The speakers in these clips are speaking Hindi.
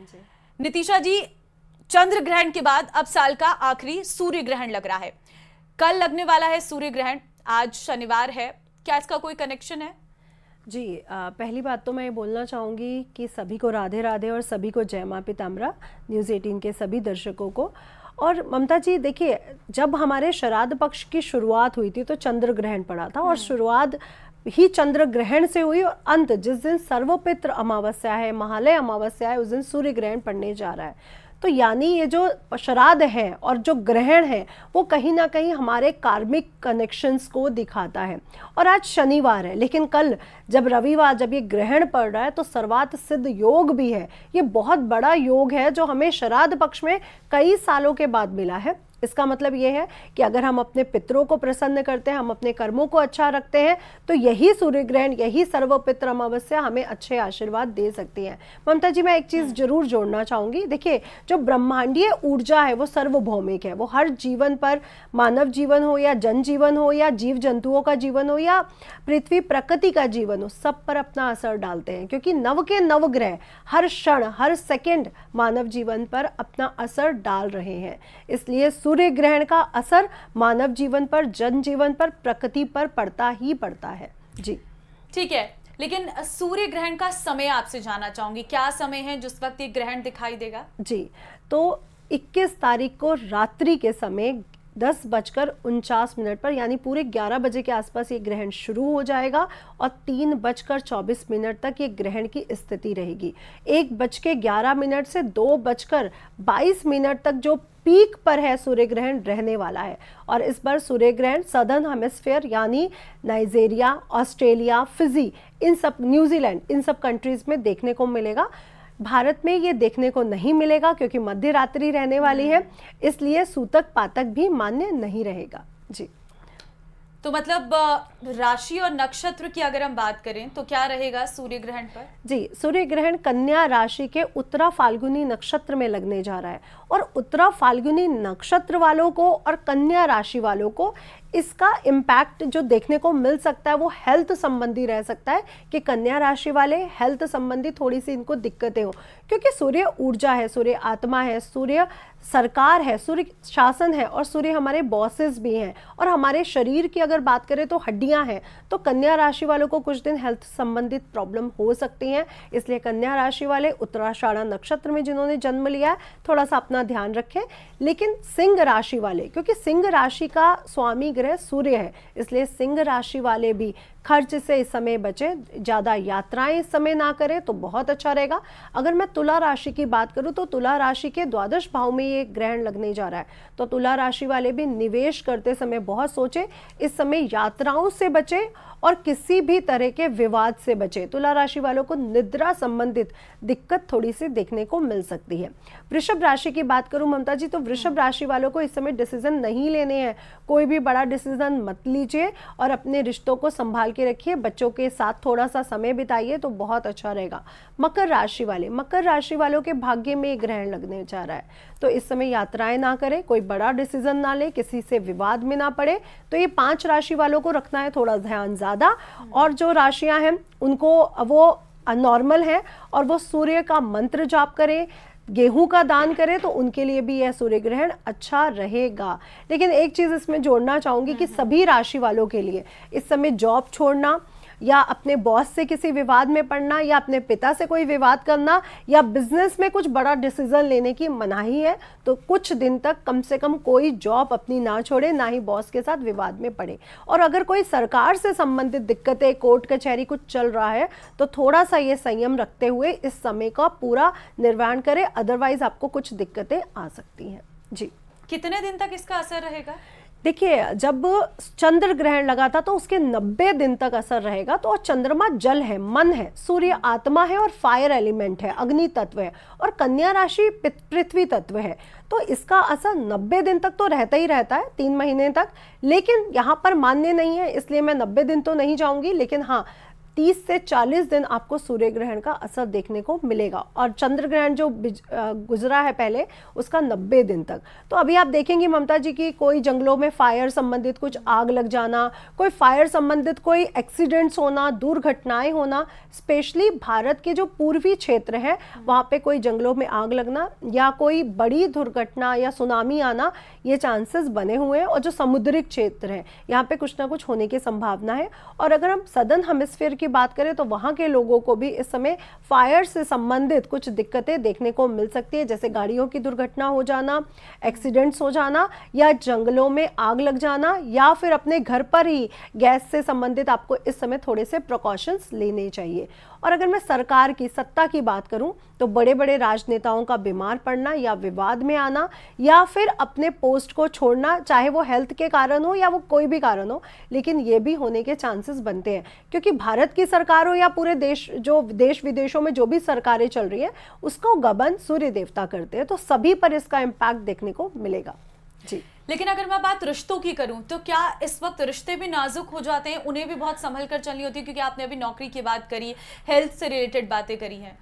जी नितिशा जी, चंद्र ग्रहण के बाद अब साल का आखिरी सूर्य ग्रहण लग रहा है। कल लगने वाला है सूर्य ग्रहण, आज शनिवार है, क्या इसका कोई कनेक्शन है? जी पहली बात तो मैं ये बोलना चाहूँगी कि सभी को राधे राधे और सभी को जय माँ पीताम्बरा, न्यूज़ 18 के सभी दर्शकों को। और ममता जी देखिए, जब हमारे श्राद्ध पक्ष की शुरुआत हुई थी तो चंद्र ग्रहण पड़ा था और शुरुआत ही चंद्र ग्रहण से हुई और अंत जिस दिन सर्वपित्र अमावस्या है, महालय अमावस्या है, उस दिन सूर्य ग्रहण पड़ने जा रहा है। तो यानी ये जो श्राद्ध है और जो ग्रहण है वो कहीं ना कहीं हमारे कार्मिक कनेक्शंस को दिखाता है। और आज शनिवार है, लेकिन कल जब रविवार जब ये ग्रहण पड़ रहा है तो सर्वार्थ सिद्ध योग भी है। ये बहुत बड़ा योग है जो हमें श्राद्ध पक्ष में कई सालों के बाद मिला है। इसका मतलब ये है कि अगर हम अपने पितरों को प्रसन्न करते हैं, हम अपने कर्मों को अच्छा रखते हैं, तो यही सूर्य ग्रहण, यही सर्वपित्र अमावस्या हमें अच्छे आशीर्वाद दे सकती है। ममता जी, मैं एक चीज़ जरूर जोड़ना चाहूँगी। देखिए, जो ब्रह्मांडीय ऊर्जा है वो सर्वभौमिक है। वो हर जीवन पर, मानव जीवन हो या जनजीवन हो या जीव जंतुओं का जीवन हो या पृथ्वी प्रकृति का जीवन हो, सब पर अपना असर डालते हैं, क्योंकि नव के नव ग्रह हर क्षण हर सेकेंड मानव जीवन पर अपना असर डाल रहे हैं। इसलिए सूर्य ग्रहण का असर मानव जीवन पर, जनजीवन पर, प्रकृति पर पड़ता ही पड़ता है। जी ठीक है, लेकिन सूर्य ग्रहण का समय आपसे जानना चाहूंगी, क्या समय है जिस वक्त ये ग्रहण दिखाई देगा? जी, तो 21 तारीख को रात्रि के समय 10:49 पर, यानी पूरे 11 बजे के आसपास ये ग्रहण शुरू हो जाएगा और 3:24 तक ये ग्रहण की स्थिति रहेगी। 1:11 से 2:22 तक जो पीक पर है सूर्य ग्रहण रहने वाला है। और इस बार सूर्य ग्रहण सदर्न हेमिस्फीयर यानी नाइजीरिया, ऑस्ट्रेलिया, फिजी, इन सब, न्यूजीलैंड, इन सब कंट्रीज में देखने को मिलेगा। भारत में ये देखने को नहीं मिलेगा क्योंकि मध्य रात्रि रहने वाली है, इसलिए सूतक पातक भी मान्य नहीं रहेगा। जी, तो मतलब राशि और नक्षत्र की अगर हम बात करें तो क्या रहेगा सूर्य ग्रहण पर? जी, सूर्य ग्रहण कन्या राशि के उत्तरा फाल्गुनी नक्षत्र में लगने जा रहा है और उत्तरा फाल्गुनी नक्षत्र वालों को और कन्या राशि वालों को इसका इम्पैक्ट जो देखने को मिल सकता है वो हेल्थ संबंधी रह सकता है कि कन्या राशि वाले हेल्थ संबंधी थोड़ी सी इनको दिक्कतें हो, क्योंकि सूर्य ऊर्जा है, सूर्य आत्मा है, सूर्य सरकार है, सूर्य शासन है और सूर्य हमारे बॉसेस भी हैं। और हमारे शरीर की अगर बात करें तो हड्डियां हैं, तो कन्या राशि वालों को कुछ दिन हेल्थ संबंधित प्रॉब्लम हो सकती हैं। इसलिए कन्या राशि वाले उत्तराषाढ़ा नक्षत्र में जिन्होंने जन्म लिया है थोड़ा सा अपना ध्यान रखें। लेकिन सिंह राशि वाले, क्योंकि सिंह राशि का स्वामी ग्रह सूर्य है, इसलिए सिंह राशि वाले भी खर्च से इस समय बचे, ज़्यादा यात्राएं इस समय ना करें तो बहुत अच्छा रहेगा। अगर मैं तुला राशि की बात करूं तो तुला राशि के द्वादश भाव में ये ग्रहण लगने जा रहा है, तो तुला राशि वाले भी निवेश करते समय बहुत सोचें। इस समय यात्राओं से बचे और किसी भी तरह के विवाद से बचे। तुला राशि वालों को निद्रा संबंधित दिक्कत थोड़ी सी देखने को मिल सकती है। वृषभ राशि की बात करूं ममता जी, तो वृषभ राशि वालों को इस समय डिसीजन नहीं लेने हैं, कोई भी बड़ा डिसीजन मत लीजिए और अपने रिश्तों को संभाल के रखिए, बच्चों के साथ थोड़ा सा समय बिताइए तो बहुत अच्छा रहेगा। मकर राशि वाले, मकर राशि वालों के भाग्य में ग्रहण लगने जा रहा है, तो इस समय यात्राएं ना करें, कोई बड़ा डिसीजन ना ले, किसी से विवाद में ना पड़े। तो ये 5 राशि वालों को रखना है थोड़ा ध्यान ज्यादा। और जो राशियां हैं उनको वो नॉर्मल है और वो सूर्य का मंत्र जाप करें, गेहूं का दान करें, तो उनके लिए भी यह सूर्य ग्रहण अच्छा रहेगा। लेकिन एक चीज इसमें जोड़ना चाहूंगी कि सभी राशि वालों के लिए इस समय जॉब छोड़ना या अपने बॉस से किसी विवाद में पड़ना या अपने पिता से कोई विवाद करना या बिजनेस में कुछ बड़ा डिसीजन लेने की मनाही है। तो कुछ दिन तक कम से कम कोई जॉब अपनी ना छोड़े, ना ही बॉस के साथ विवाद में पड़े। और अगर कोई सरकार से संबंधित दिक्कतें, कोर्ट कचहरी कुछ चल रहा है तो थोड़ा सा ये संयम रखते हुए इस समय का पूरा निर्वहन करें, अदरवाइज आपको कुछ दिक्कतें आ सकती हैं। जी, कितने दिन तक इसका असर रहेगा? देखिए, जब चंद्र ग्रहण लगा था तो उसके 90 दिन तक असर रहेगा। तो चंद्रमा जल है, मन है, सूर्य आत्मा है और फायर एलिमेंट है, अग्नि तत्व है, और कन्या राशि पृथ्वी तत्व है। तो इसका असर 90 दिन तक तो रहता ही रहता है, 3 महीने तक। लेकिन यहाँ पर मान्य नहीं है, इसलिए मैं 90 दिन तो नहीं जाऊंगी, लेकिन हाँ 30 से 40 दिन आपको सूर्य ग्रहण का असर देखने को मिलेगा, और चंद्र ग्रहण जो गुजरा है पहले उसका 90 दिन तक। तो अभी आप देखेंगे ममता जी की कोई जंगलों में फायर संबंधित कुछ आग लग जाना, कोई फायर संबंधित कोई एक्सीडेंट्स होना, दुर्घटनाएं होना, स्पेशली भारत के जो पूर्वी क्षेत्र है वहाँ पे कोई जंगलों में आग लगना या कोई बड़ी दुर्घटना या सुनामी आना, ये चांसेस बने हुए हैं। और जो समुद्री क्षेत्र है यहाँ पे कुछ ना कुछ होने की संभावना है। और अगर हम सदर्न हेमिस्फीयर की बात करें तो वहाँ के लोगों को भी इस समय फायर से संबंधित कुछ दिक्कतें देखने को मिल सकती है, जैसे गाड़ियों की दुर्घटना हो जाना, एक्सीडेंट्स हो जाना, या जंगलों में आग लग जाना, या फिर अपने घर पर ही गैस से संबंधित आपको इस समय थोड़े से प्रिकॉशंस लेने चाहिए। और अगर मैं सरकार की सत्ता की बात करूं तो बड़े बड़े राजनेताओं का बीमार पड़ना या विवाद में आना या फिर अपने पोस्ट को छोड़ना, चाहे वो हेल्थ के कारण हो या वो कोई भी कारण हो, लेकिन ये भी होने के चांसेस बनते हैं, क्योंकि भारत की सरकार हो या पूरे देश, जो देश विदेशों में जो भी सरकारें चल रही हैं उसको गबन सूर्य देवता करते हैं, तो सभी पर इसका इम्पैक्ट देखने को मिलेगा जी। लेकिन अगर मैं बात रिश्तों की करूं तो क्या इस वक्त रिश्ते भी नाजुक हो जाते हैं, उन्हें भी बहुत संभल कर चलनी होती है, क्योंकि आपने अभी नौकरी की बात करी, हेल्थ से रिलेटेड बातें करी हैं।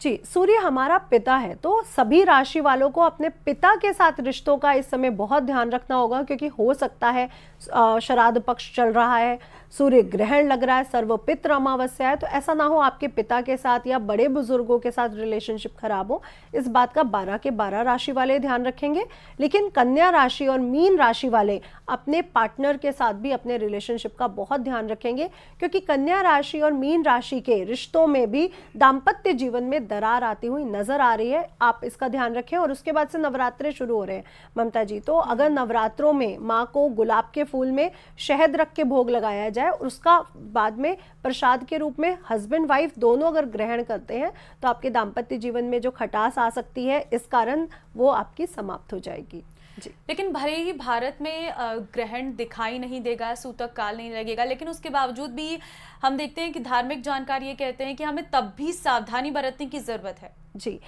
जी, सूर्य हमारा पिता है, तो सभी राशि वालों को अपने पिता के साथ रिश्तों का इस समय बहुत ध्यान रखना होगा, क्योंकि हो सकता है श्राद्ध पक्ष चल रहा है, सूर्य ग्रहण लग रहा है, सर्वपित्र अमावस्या है, तो ऐसा ना हो आपके पिता के साथ या बड़े बुजुर्गों के साथ रिलेशनशिप खराब हो। इस बात का 12 के 12 राशि वाले ध्यान रखेंगे। लेकिन कन्या राशि और मीन राशि वाले अपने पार्टनर के साथ भी अपने रिलेशनशिप का बहुत ध्यान रखेंगे, क्योंकि कन्या राशि और मीन राशि के रिश्तों में भी दाम्पत्य जीवन में दरार आती हुई नजर आ रही है। आप इसका ध्यान रखें। और उसके बाद से नवरात्रे शुरू हो रहे हैं ममता जी, तो अगर नवरात्रों में माँ को गुलाब के फूल में शहद रख के भोग लगाया जाए और उसका बाद में प्रसाद के रूप में हस्बैंड वाइफ दोनों अगर ग्रहण करते हैं तो आपके दाम्पत्य जीवन में जो खटास आ सकती है इस कारण वो आपकी समाप्त हो जाएगी जी। लेकिन भले ही भारत में ग्रहण दिखाई नहीं देगा, सूतक काल नहीं लगेगा, लेकिन उसके बावजूद भी हम देखते हैं कि धार्मिक जानकार ये कहते हैं कि हमें तब भी सावधानी बरतने की जरूरत है जी।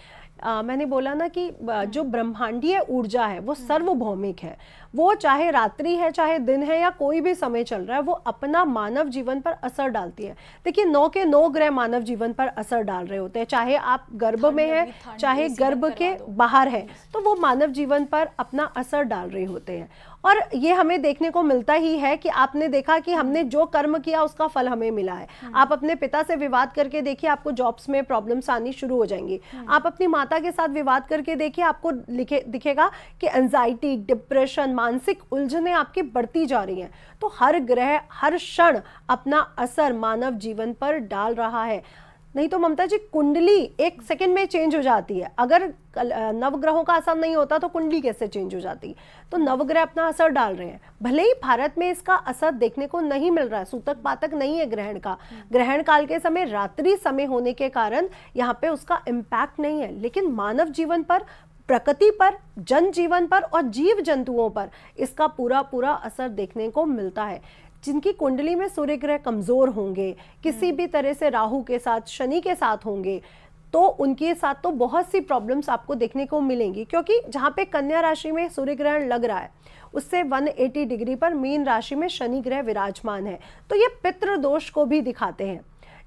मैंने बोला ना कि जो ब्रह्मांडीय ऊर्जा है वो सर्वभौमिक है, वो चाहे रात्रि है चाहे दिन है या कोई भी समय चल रहा है, वो अपना मानव जीवन पर असर डालती है। देखिए 9 के 9 ग्रह मानव जीवन पर असर डाल रहे होते हैं, चाहे आप गर्भ में हैं चाहे गर्भ के बाहर है, तो वो मानव जीवन पर अपना असर डाल रहे होते हैं। और ये हमें देखने को मिलता ही है कि आपने देखा कि हमने जो कर्म किया उसका फल हमें मिला है। आप अपने पिता से विवाद करके देखिए, आपको जॉब्स में प्रॉब्लम्स आनी शुरू हो जाएंगी। आप अपनी माता के साथ विवाद करके देखिए, आपको दिखेगा कि एंजाइटी, डिप्रेशन, मानसिक उलझनें आपकी बढ़ती जा रही हैं। तो हर ग्रह हर क्षण अपना असर मानव जीवन पर डाल रहा है। नहीं तो ममता जी कुंडली एक सेकंड में चेंज हो जाती है, अगर नवग्रहों का असर नहीं होता तो कुंडली कैसे चेंज हो जाती। तो नवग्रह अपना असर डाल रहे हैं, भले ही भारत में इसका असर देखने को नहीं मिल रहा है, सूतक पातक नहीं है ग्रहण का, ग्रहण काल के समय रात्रि समय होने के कारण यहाँ पे उसका इम्पैक्ट नहीं है, लेकिन मानव जीवन पर, प्रकृति पर, जनजीवन पर और जीव जंतुओं पर इसका पूरा पूरा असर देखने को मिलता है। जिनकी कुंडली में सूर्य ग्रह कमजोर होंगे, किसी भी तरह से राहु के साथ, शनि के साथ होंगे, तो उनके साथ तो बहुत सी प्रॉब्लम्स आपको देखने को मिलेंगी, क्योंकि जहाँ पे कन्या राशि में सूर्य ग्रहण लग रहा है उससे 180 डिग्री पर मीन राशि में शनि ग्रह विराजमान है, तो ये पितृ दोष को भी दिखाते हैं।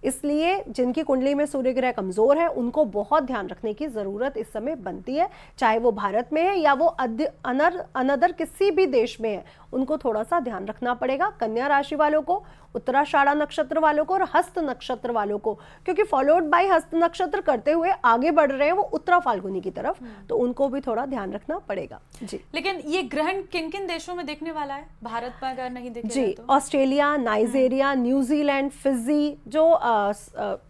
इसलिए जिनकी कुंडली में सूर्य ग्रह कमजोर है उनको बहुत ध्यान रखने की जरूरत इस समय बनती है, चाहे वो भारत में है या वो अनदर किसी भी देश में है, उनको थोड़ा सा ध्यान रखना पड़ेगा। कन्या राशि वालों को, उत्तराषाढ़ा नक्षत्र वालों को और हस्त नक्षत्र वालों को, क्योंकि फॉलोड बाय हस्त नक्षत्र करते हुए आगे बढ़ रहे हैं वो उत्तरा फाल्गुनी की तरफ, तो उनको भी थोड़ा ध्यान रखना पड़ेगा जी। लेकिन ये ग्रहण किन किन देशों में देखने वाला है, भारत में अगर नहीं देखेगा जी तो? ऑस्ट्रेलिया, नाइजीरिया, न्यूजीलैंड, फिजी, जो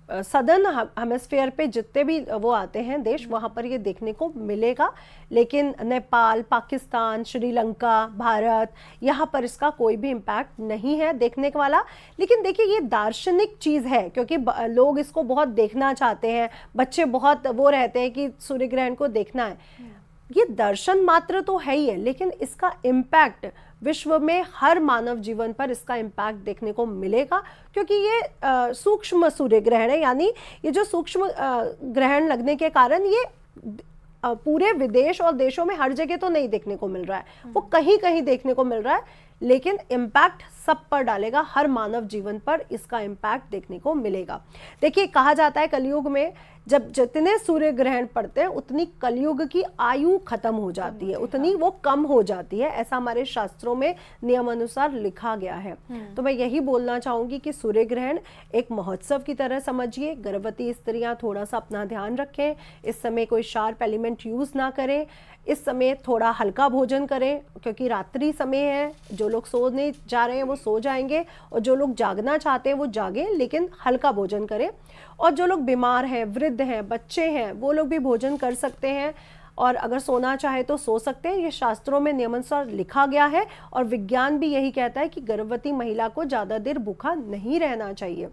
सदर्न हेमिस्फीयर पे जितने भी वो आते हैं देश, वहाँ पर ये देखने को मिलेगा। लेकिन नेपाल, पाकिस्तान, श्रीलंका, भारत, यहाँ पर इसका कोई भी इम्पैक्ट नहीं है देखने वाला। लेकिन देखिए ये दार्शनिक चीज़ है, क्योंकि लोग इसको बहुत देखना चाहते हैं, बच्चे बहुत वो रहते हैं कि सूर्य ग्रहण को देखना है। ये दर्शन मात्र तो है ही है, लेकिन इसका इम्पैक्ट विश्व में हर मानव जीवन पर इसका इम्पैक्ट देखने को मिलेगा, क्योंकि ये सूक्ष्म सूर्य ग्रहण है। यानी ये जो सूक्ष्म ग्रहण लगने के कारण ये पूरे विदेश और देशों में हर जगह तो नहीं देखने को मिल रहा है, वो कहीं कहीं देखने को मिल रहा है। लेकिन इम्पैक्ट सब पर डालेगा, हर मानव जीवन पर इसका इम्पैक्ट देखने को मिलेगा। देखिए, कहा जाता है कलयुग में जब जितने सूर्य ग्रहण पड़ते हैं उतनी कलयुग की आयु खत्म हो जाती है, उतनी वो कम हो जाती है, ऐसा हमारे शास्त्रों में नियम अनुसार लिखा गया है। तो मैं यही बोलना चाहूंगी कि सूर्य ग्रहण एक महोत्सव की तरह समझिए। गर्भवती स्त्रियां थोड़ा सा अपना ध्यान रखें, इस समय कोई शार्प एलिमेंट यूज ना करें, इस समय थोड़ा हल्का भोजन करें क्योंकि रात्रि समय है, जो लोग सोने जा रहे हैं वो सो जाएंगे और जो लोग जागना चाहते हैं वो जागें, लेकिन हल्का भोजन करें। और जो लोग बीमार हैं, वृद्ध हैं, बच्चे हैं, वो लोग भी भोजन कर सकते हैं और अगर सोना चाहे तो सो सकते हैं। ये शास्त्रों में नियमानुसार लिखा गया है और विज्ञान भी यही कहता है कि गर्भवती महिला को ज़्यादा देर भूखा नहीं रहना चाहिए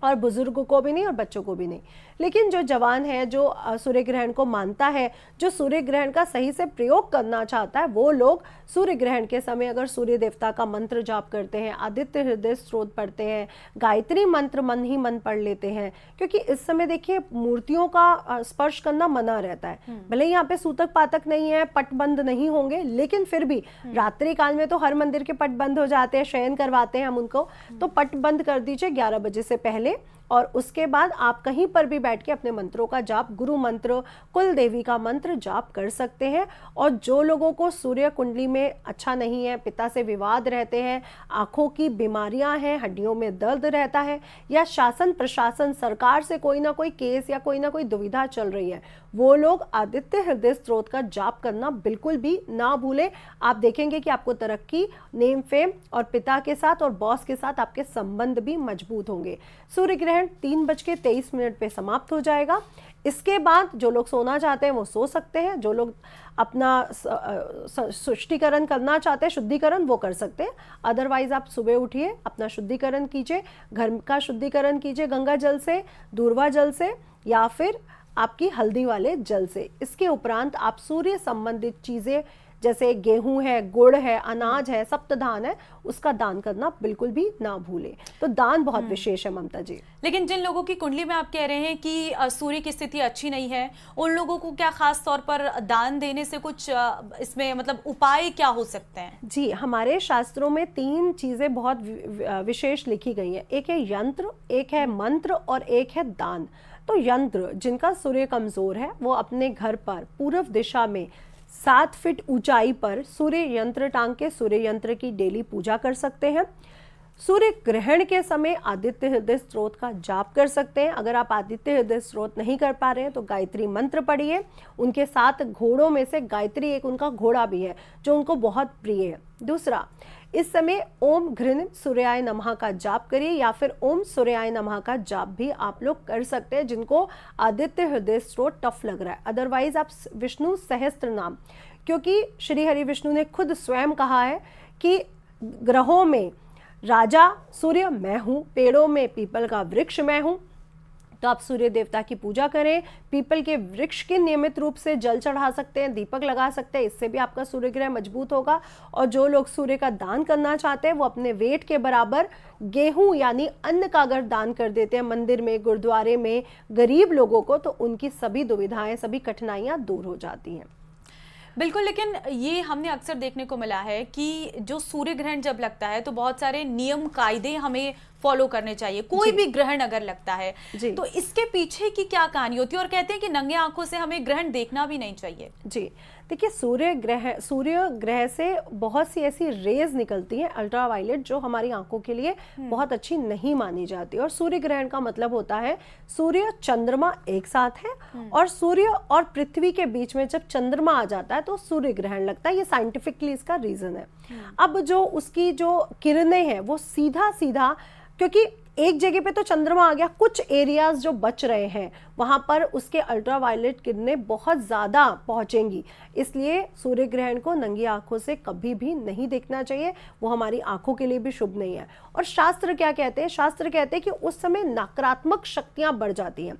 और बुजुर्गों को भी नहीं और बच्चों को भी नहीं। लेकिन जो जवान है, जो सूर्य ग्रहण को मानता है, जो सूर्य ग्रहण का सही से प्रयोग करना चाहता है, वो लोग सूर्य ग्रहण के समय अगर सूर्य देवता का मंत्र जाप करते हैं, आदित्य हृदय स्त्रोत पढ़ते हैं, गायत्री मंत्र मन ही मन पढ़ लेते हैं, क्योंकि इस समय देखिए मूर्तियों का स्पर्श करना मना रहता है। भले यहाँ पे सूतक पातक नहीं है, पट बंद नहीं होंगे, लेकिन फिर भी रात्रि काल में तो हर मंदिर के पट बंद हो जाते हैं, शयन करवाते हैं हम उनको, तो पट बंद कर दीजिए 11 बजे से पहले। और उसके बाद आप कहीं पर भी बैठ के अपने मंत्रों का जाप, गुरु मंत्र, कुल देवी का मंत्र जाप कर सकते हैं। और जो लोगों को सूर्य कुंडली में अच्छा नहीं है, पिता से विवाद रहते हैं, आंखों की बीमारियां हैं, हड्डियों में दर्द रहता है, या शासन प्रशासन सरकार से कोई ना कोई केस या कोई ना कोई दुविधा चल रही है, वो लोग आदित्य हृदय स्त्रोत का जाप करना बिल्कुल भी ना भूलें। आप देखेंगे कि आपको तरक्की, नेम फेम और पिता के साथ और बॉस के साथ आपके संबंध भी मजबूत होंगे। सूर्य ग्रहण 3:23 पे समाप्त हो जाएगा। इसके बाद जो लोग सोना चाहते हैं वो सो सकते हैं, जो लोग अपना शुद्धिकरण करना चाहते हैं, शुद्धिकरण, वो कर सकते हैं। अदरवाइज आप सुबह उठिए, अपना शुद्धिकरण कीजिए, घर का शुद्धिकरण कीजिए गंगा जल से, दूर्वा जल से या फिर आपकी हल्दी वाले जल से। इसके उपरांत आप सूर्य संबंधित चीज़ें जैसे गेहूं है, गुड़ है, अनाज है, सप्तधान है, उसका दान करना बिल्कुल भी ना भूलें। तो दान बहुत विशेष है ममता जी। लेकिन जिन लोगों की कुंडली में आप कह रहे हैं कि सूर्य की स्थिति अच्छी नहीं है, उन लोगों को क्या खास तौर पर दान देने से कुछ इसमें मतलब उपाय क्या हो सकते हैं? जी, हमारे शास्त्रों में 3 चीजें बहुत विशेष लिखी गई हैं। एक है यंत्र, एक है मंत्र और एक है दान। तो यंत्र, जिनका सूर्य कमजोर है वो अपने घर पर पूर्व दिशा में 7 फीट ऊंचाई पर सूर्य यंत्र टांग के सूर्य यंत्र की डेली पूजा कर सकते हैं। सूर्य ग्रहण के समय आदित्य हृदय स्त्रोत का जाप कर सकते हैं। अगर आप आदित्य हृदय स्त्रोत नहीं कर पा रहे हैं तो गायत्री मंत्र पढ़िए। उनके 7 घोड़ों में से गायत्री एक उनका घोड़ा भी है जो उनको बहुत प्रिय है। दूसरा, इस समय ओम घृण सूर्याय नमः का जाप करिए या फिर ओम सूर्याय नमः का जाप भी आप लोग कर सकते हैं जिनको आदित्य हृदय स्त्रोत टफ लग रहा है। अदरवाइज आप विष्णु सहस्त्र नाम, क्योंकि श्री हरि विष्णु ने खुद स्वयं कहा है कि ग्रहों में राजा सूर्य मैं हूँ, पेड़ों में पीपल का वृक्ष मैं हूँ। तो आप सूर्य देवता की पूजा करें, पीपल के वृक्ष के नियमित रूप से जल चढ़ा सकते हैं, दीपक लगा सकते हैं, इससे भी आपका सूर्य ग्रह मजबूत होगा। और जो लोग सूर्य का दान करना चाहते हैं वो अपने वेट के बराबर गेहूं यानी अन्न का अगर दान कर देते हैं मंदिर में, गुरुद्वारे में गरीब लोगों को, तो उनकी सभी दुविधाएं, सभी कठिनाइयां दूर हो जाती हैं। बिल्कुल, लेकिन ये हमने अक्सर देखने को मिला है कि जो सूर्य ग्रहण जब लगता है तो बहुत सारे नियम कायदे हमें फॉलो करने चाहिए। कोई भी ग्रहण अगर लगता है तो इसके पीछे की क्या कहानी होती है? और कहते हैं कि नंगे आंखों से हमें ग्रहण देखना भी नहीं चाहिए। जी देखिए, सूर्य ग्रह से बहुत सी ऐसी रेज निकलती हैं अल्ट्रावायलेट जो हमारी आंखों के लिए बहुत अच्छी नहीं मानी जाती। और सूर्य ग्रहण का मतलब होता है सूर्य चंद्रमा एक साथ है और सूर्य और पृथ्वी के बीच में जब चंद्रमा आ जाता है तो सूर्य ग्रहण लगता है। ये साइंटिफिकली इसका रीजन है। अब जो उसकी जो किरणें हैं वो सीधा सीधा, क्योंकि एक जगह पे तो चंद्रमा आ गया, कुछ एरियाज जो बच रहे हैं वहां पर उसके अल्ट्रावायलेट किरणें बहुत ज़्यादा पहुंचेंगी। इसलिए सूर्य ग्रहण को नंगी आंखों से कभी भी नहीं देखना चाहिए, वो हमारी आंखों के लिए भी शुभ नहीं है। और शास्त्र क्या कहते हैं? शास्त्र कहते हैं कि उस समय नकारात्मक शक्तियां बढ़ जाती हैं।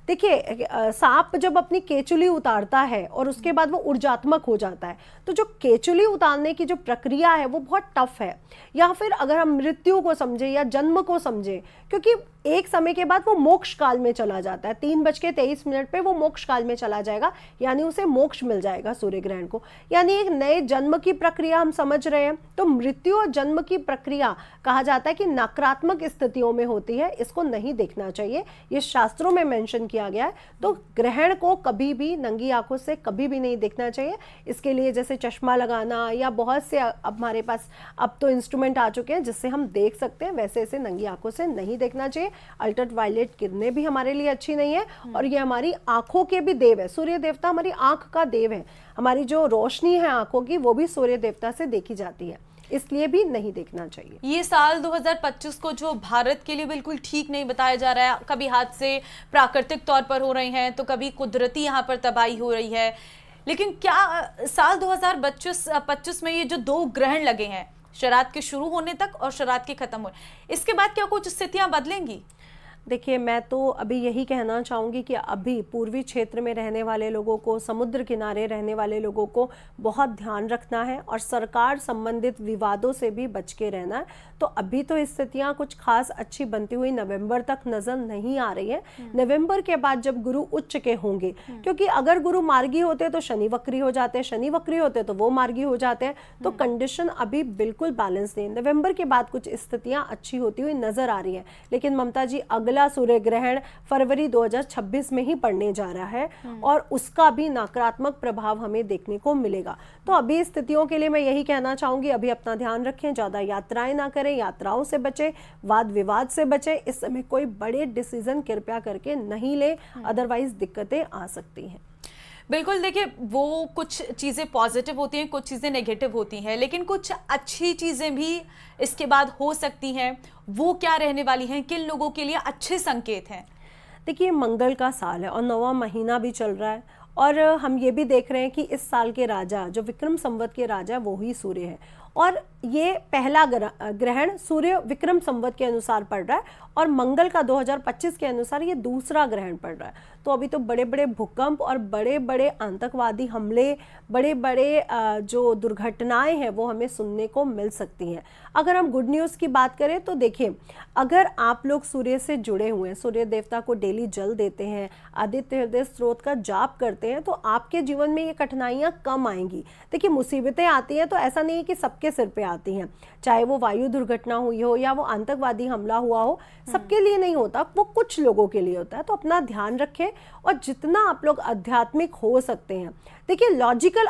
देखिए, सांप जब अपनी केचुली उतारता है और उसके बाद वो ऊर्जात्मक हो जाता है, तो जो केचुली उतारने की जो प्रक्रिया है वो बहुत टफ है। या फिर अगर हम मृत्यु को समझे या जन्म को समझे, क्योंकि एक समय के बाद वो मोक्ष काल में चला जाता है, 3:23 पे वो मोक्ष काल में चला जाएगा, यानी उसे मोक्ष मिल जाएगा सूर्य ग्रहण को, यानी एक नए जन्म की प्रक्रिया हम समझ रहे हैं। तो मृत्यु और जन्म की प्रक्रिया कहा जाता है कि नकारात्मक स्थितियों में होती है, इसको नहीं देखना चाहिए, ये शास्त्रों में मेंशन किया गया है। तो ग्रहण को कभी भी नंगी आंखों से कभी भी नहीं देखना चाहिए। इसके लिए जैसे चश्मा लगाना या बहुत से हमारे पास अब तो इंस्ट्रूमेंट आ चुके हैं जिससे हम देख सकते हैं, वैसे इसे नंगी आंखों से नहीं देखना चाहिए। अल्ट्रावायलेट किरणें भी हमारे लिए अच्छी नहीं है और ये हमारी आंखों के भी देव है। सूर्य देवता हमारी आंख का देव है, हमारी जो रोशनी है आंखों की वो भी सूर्य देवता से देखी जाती है, इसलिए भी नहीं देखना चाहिए। ये साल 2025 को जो भारत के लिए बिल्कुल ठीक नहीं बताया जा रहा है, कभी हादसे प्राकृतिक तौर पर हो रहे हैं तो कभी कुदरती यहाँ पर तबाही हो रही है, लेकिन क्या साल 2025 में ये जो 2 ग्रहण लगे हैं शरद के शुरू होने तक और शरद के खत्म होने, इसके बाद क्या कुछ स्थितियां बदलेंगी? देखिए, मैं तो अभी यही कहना चाहूँगी कि अभी पूर्वी क्षेत्र में रहने वाले लोगों को, समुद्र किनारे रहने वाले लोगों को बहुत ध्यान रखना है और सरकार संबंधित विवादों से भी बच के रहना है। तो अभी तो स्थितियाँ कुछ खास अच्छी बनती हुई नवंबर तक नजर नहीं आ रही है। नवंबर के बाद जब गुरु उच्च के होंगे, क्योंकि अगर गुरु मार्गी होते तो शनि वक्री हो जाते हैं, शनि वक्री होते तो वो मार्गी हो जाते हैं, तो कंडीशन अभी बिल्कुल बैलेंस नहीं। नवंबर के बाद कुछ स्थितियाँ अच्छी होती हुई नजर आ रही है, लेकिन ममता जी अगला सूर्य ग्रहण फरवरी 2026 में ही पड़ने जा रहा है और उसका भी नकारात्मक प्रभाव हमें देखने को मिलेगा। तो अभी स्थितियों के लिए मैं यही कहना चाहूंगी, अभी अपना ध्यान रखें, ज्यादा यात्राएं ना करें, यात्राओं से बचें, वाद विवाद से बचें। इस समय कोई बड़े डिसीजन कृपया करके नहीं ले, अदरवाइज दिक्कतें आ सकती हैं। बिल्कुल, देखिए वो कुछ चीज़ें पॉजिटिव होती हैं, कुछ चीज़ें नेगेटिव होती हैं, लेकिन कुछ अच्छी चीज़ें भी इसके बाद हो सकती हैं। वो क्या रहने वाली हैं, किन लोगों के लिए अच्छे संकेत हैं? देखिए, मंगल का साल है और 9वां महीना भी चल रहा है और हम ये भी देख रहे हैं कि इस साल के राजा जो विक्रम संवत के राजा वो ही सूर्य है और ये पहला ग्रहण सूर्य विक्रम संवत के अनुसार पड़ रहा है और मंगल का 2025 के अनुसार ये दूसरा ग्रहण पड़ रहा है। तो अभी तो बड़े बड़े भूकंप और बड़े बड़े आतंकवादी हमले, बड़े बड़े जो दुर्घटनाएं हैं वो हमें सुनने को मिल सकती हैं। अगर हम गुड न्यूज़ की बात करें तो देखिए, अगर आप लोग सूर्य से जुड़े हुए हैं, सूर्य देवता को डेली जल देते हैं, आदित्य हृदय स्त्रोत का जाप करते हैं, तो आपके जीवन में ये कठिनाइयाँ कम आएंगी। देखिए, मुसीबतें आती हैं तो ऐसा नहीं है कि सबके सिर पे आती हैं, चाहे वो वायु दुर्घटना हुई हो या वो आतंकवादी हमला हुआ हो, सबके लिए नहीं होता, वो कुछ लोगों के लिए होता है। तो अपना ध्यान रखें और जितना आप लोग आध्यात्मिक हो सकते हैं, देखिए लॉजिकल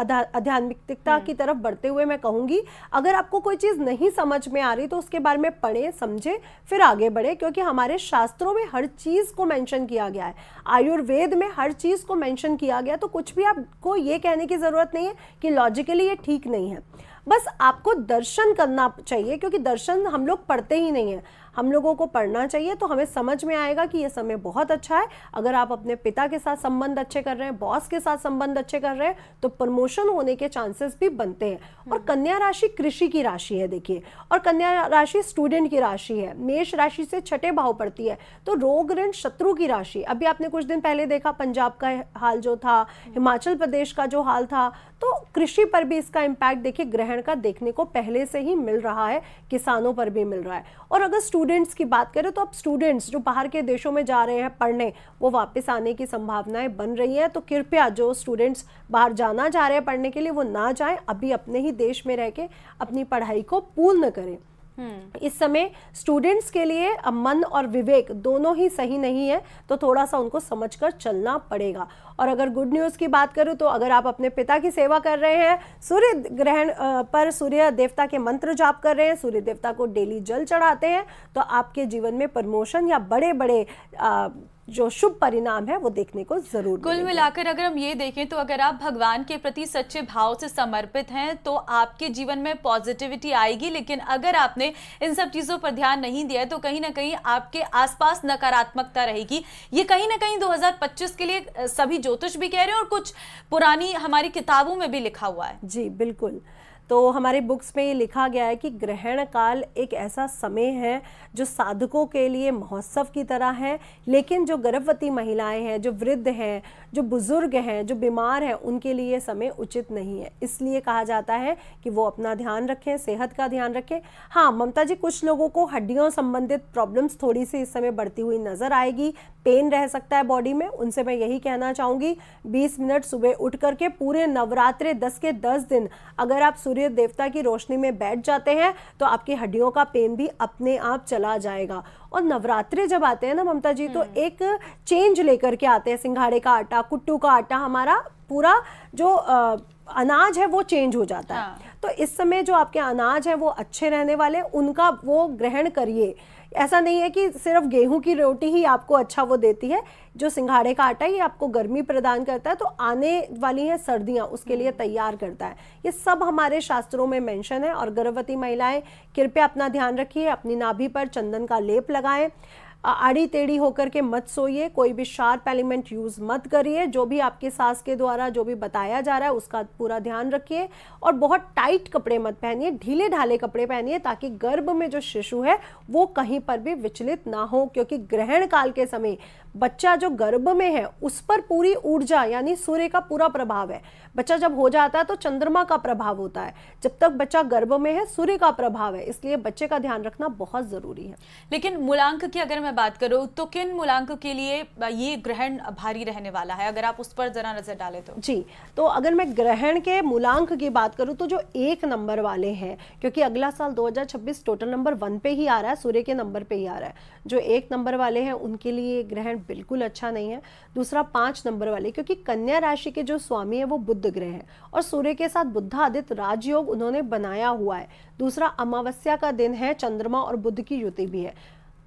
आध्यात्मिकता की तरफ बढ़ते हुए मैं कहूँगी, अगर आपको कोई चीज़ नहीं समझ में आ रही तो उसके बारे में पढ़ें, समझें, फिर आगे बढ़े, क्योंकि हमारे शास्त्रों में हर चीज़ को मेंशन किया गया है, आयुर्वेद में हर चीज़ को मेंशन किया गया। तो कुछ भी आपको ये कहने की ज़रूरत नहीं है कि लॉजिकली ये ठीक नहीं है, बस आपको दर्शन करना चाहिए, क्योंकि दर्शन हम लोग पढ़ते ही नहीं है, हम लोगों को पढ़ना चाहिए। तो हमें समझ में आएगा कि ये समय बहुत अच्छा है। अगर आप अपने पिता के साथ संबंध अच्छे कर रहे हैं, बॉस के साथ संबंध अच्छे कर रहे हैं, तो प्रमोशन होने के चांसेस भी बनते हैं। और कन्या राशि कृषि की राशि है देखिए, और कन्या राशि स्टूडेंट की राशि है, मेष राशि से 6ठे भाव पड़ती है, तो रोग ऋण शत्रु की राशि। अभी आपने कुछ दिन पहले देखा पंजाब का हाल जो था, हिमाचल प्रदेश का जो हाल था, तो कृषि पर भी इसका इम्पैक्ट देखिए ग्रहण का देखने को पहले से ही मिल रहा है, किसानों पर भी मिल रहा है। और अगर स्टूडेंट्स की बात करें तो अब स्टूडेंट्स जो बाहर के देशों में जा रहे हैं पढ़ने, वो वापस आने की संभावनाएं बन रही हैं। तो कृपया जो स्टूडेंट्स बाहर जाना चाह रहे हैं पढ़ने के लिए, वो ना जाएं, अभी अपने ही देश में रह के अपनी पढ़ाई को पूर्ण करें। इस समय स्टूडेंट्स के लिए मन और विवेक दोनों ही सही नहीं है, तो थोड़ा सा उनको समझकर चलना पड़ेगा। और अगर गुड न्यूज़ की बात करूं तो अगर आप अपने पिता की सेवा कर रहे हैं, सूर्य ग्रहण पर सूर्य देवता के मंत्र जाप कर रहे हैं, सूर्य देवता को डेली जल चढ़ाते हैं, तो आपके जीवन में प्रमोशन या बड़े बड़े जो शुभ परिणाम है वो देखने को जरूर। कुल मिलाकर अगर हम ये देखें तो अगर आप भगवान के प्रति सच्चे भाव से समर्पित हैं तो आपके जीवन में पॉजिटिविटी आएगी, लेकिन अगर आपने इन सब चीजों पर ध्यान नहीं दिया तो कहीं ना कहीं आपके आसपास नकारात्मकता रहेगी। ये कहीं ना कहीं 2025 के लिए सभी ज्योतिष भी कह रहे हैं और कुछ पुरानी हमारी किताबों में भी लिखा हुआ है। जी बिल्कुल। तो हमारी बुक्स में ये लिखा गया है कि ग्रहण काल एक ऐसा समय है जो साधकों के लिए महोत्सव की तरह है, लेकिन जो गर्भवती महिलाएं हैं, जो वृद्ध हैं, जो बुजुर्ग हैं, जो बीमार हैं, उनके लिए ये समय उचित नहीं है। इसलिए कहा जाता है कि वो अपना ध्यान रखें, सेहत का ध्यान रखें। हाँ ममता जी, कुछ लोगों को हड्डियों संबंधित प्रॉब्लम्स थोड़ी सी इस समय बढ़ती हुई नजर आएगी, पेन रह सकता है बॉडी में। उनसे मैं यही कहना चाहूँगी 20 मिनट सुबह उठ करके पूरे नवरात्रे 10 के 10 दिन अगर आप सूर्य देवता की रोशनी में बैठ जाते हैं तो आपकी हड्डियों का पेन भी अपने आप चला जाएगा। और नवरात्रे जब आते हैं ना ममता जी, तो एक चेंज लेकर के आते हैं। सिंघाड़े का आटा, कुट्टू का आटा, हमारा पूरा जो अनाज है वो चेंज हो जाता है। तो इस समय जो आपके अनाज है वो अच्छे रहने वाले, उनका वो ग्रहण करिए। ऐसा नहीं है कि सिर्फ गेहूं की रोटी ही आपको अच्छा वो देती है। जो सिंघाड़े का आटा, ये आपको गर्मी प्रदान करता है, तो आने वाली है सर्दियां, उसके लिए तैयार करता है। ये सब हमारे शास्त्रों में मेंशन है। और गर्भवती महिलाएं कृपया अपना ध्यान रखिए, अपनी नाभि पर चंदन का लेप लगाएं, आड़ी टेढ़ी होकर के मत सोइए, कोई भी शार्प एलिमेंट यूज मत करिए। जो भी आपके सास के द्वारा जो भी बताया जा रहा है उसका पूरा ध्यान रखिए। और बहुत टाइट कपड़े मत पहनिए, ढीले ढाले कपड़े पहनिए, ताकि गर्भ में जो शिशु है वो कहीं पर भी विचलित ना हो। क्योंकि ग्रहण काल के समय बच्चा जो गर्भ में है उस पर पूरी ऊर्जा यानी सूर्य का पूरा प्रभाव है। बच्चा जब हो जाता है तो चंद्रमा का प्रभाव होता है, जब तक बच्चा गर्भ में है सूर्य का प्रभाव है। इसलिए बच्चे का ध्यान रखना बहुत जरूरी है। लेकिन मूलांक की अगर मैं बात करूं तो किन मूलांक के लिए ये ग्रहण भारी रहने वाला है, अगर आप उस पर जरा नजर डालें तो? जी, तो अगर मैं ग्रहण के मूलांक की बात करूं तो जो 1 नंबर वाले हैं, क्योंकि अगला साल 2026 टोटल नंबर 1 पे ही आ रहा है, सूर्य के नंबर पे ही आ रहा है। जो 1 नंबर वाले हैं उनके लिए ग्रहण बिल्कुल अच्छा नहीं है। दूसरा 5 नंबर वाले, क्योंकि कन्या राशि के जो स्वामी है वो बुध ग्रह है और सूर्य के साथ बुधादित्य राजयोग उन्होंने बनाया हुआ है। दूसरा अमावस्या का दिन है, चंद्रमा और बुध की युति भी है।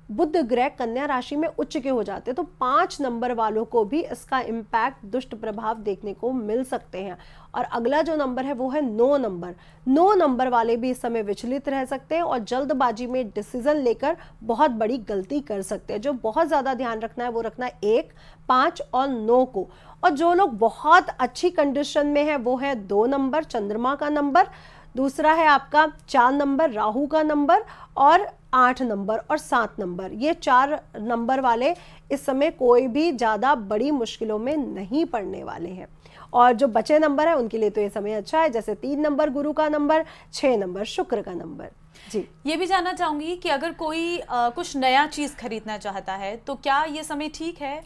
बुध ग्रह कन्या राशि में उच्च के हो जाते हैं, तो 5 नंबर वालों को भी इसका इम्पैक्ट, दुष्ट प्रभाव देखने को मिल सकते हैं। और अगला जो नंबर है वो है 9 नंबर। 9 नंबर वाले भी इस समय विचलित रह सकते हैं और जल्दबाजी में डिसीजन लेकर बहुत बड़ी गलती कर सकते हैं। जो बहुत ज्यादा ध्यान रखना है वो रखना है 1, 5 और 9 को। और जो लोग बहुत अच्छी कंडीशन में है वो है 2 नंबर, चंद्रमा का नंबर। दूसरा है आपका 4 नंबर, राहु का नंबर, और 8 नंबर और 7 नंबर। ये 4 नंबर वाले इस समय कोई भी ज़्यादा बड़ी मुश्किलों में नहीं पड़ने वाले हैं। और जो बचे नंबर है उनके लिए तो ये समय अच्छा है, जैसे 3 नंबर गुरु का नंबर, 6 नंबर शुक्र का नंबर। जी, ये भी जानना चाहूंगी कि अगर कोई कुछ नया चीज़ खरीदना चाहता है तो क्या ये समय ठीक है?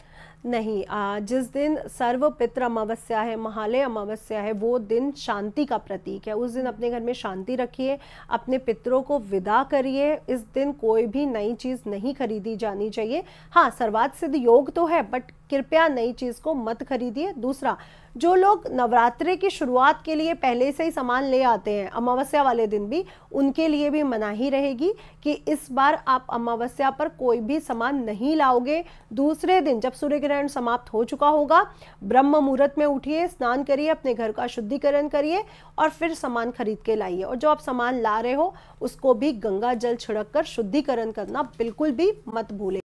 नहीं, जिस दिन सर्व पितृ अमावस्या है, महालय अमावस्या है, वो दिन शांति का प्रतीक है। उस दिन अपने घर में शांति रखिए, अपने पितरों को विदा करिए। इस दिन कोई भी नई चीज नहीं खरीदी जानी चाहिए। हाँ, सर्वार्थ सिद्ध योग तो है, बट कृपया नई चीज को मत खरीदिए। दूसरा, जो लोग नवरात्रे की शुरुआत के लिए पहले से ही सामान ले आते हैं अमावस्या वाले दिन भी, उनके लिए भी मनाही रहेगी कि इस बार आप अमावस्या पर कोई भी सामान नहीं लाओगे। दूसरे दिन जब सूर्य ग्रहण समाप्त हो चुका होगा, ब्रह्म मुहूर्त में उठिए, स्नान करिए, अपने घर का शुद्धिकरण करिए और फिर सामान खरीद के लाइए। और जो आप सामान ला रहे हो उसको भी गंगा जल छिड़क कर शुद्धिकरण करना बिल्कुल भी मत भूलें।